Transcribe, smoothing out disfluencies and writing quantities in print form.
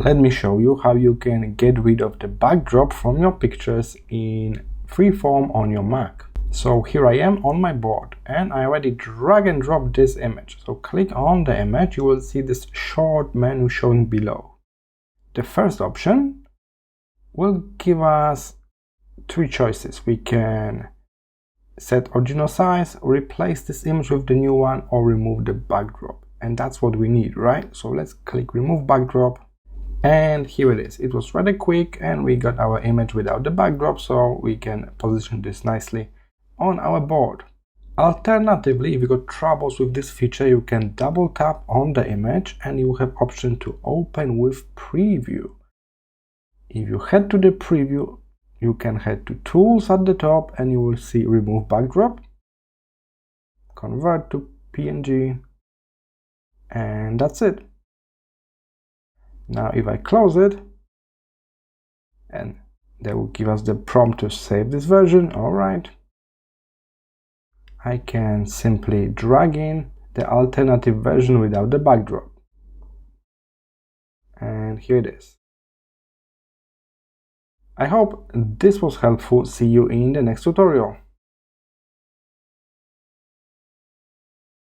Let me show you how you can get rid of the backdrop from your pictures in Freeform on your Mac. So here I am on my board and I already drag and drop this image. So click on the image, you will see this short menu showing below. The first option will give us three choices. We can set original size, replace this image with the new one, or remove the backdrop. And that's what we need, right? So let's click remove backdrop. And here it is. It was rather quick and we got our image without the backdrop, so we can position this nicely on our board. Alternatively, if you got troubles with this feature, you can double tap on the image and you have option to open with preview. If you head to the preview, you can head to tools at the top and you will see remove backdrop, convert to PNG, and that's it. Now if I close it, and they will give us the prompt to save this version, alright, I can simply drag in the alternative version without the backdrop. And here it is. I hope this was helpful. See you in the next tutorial.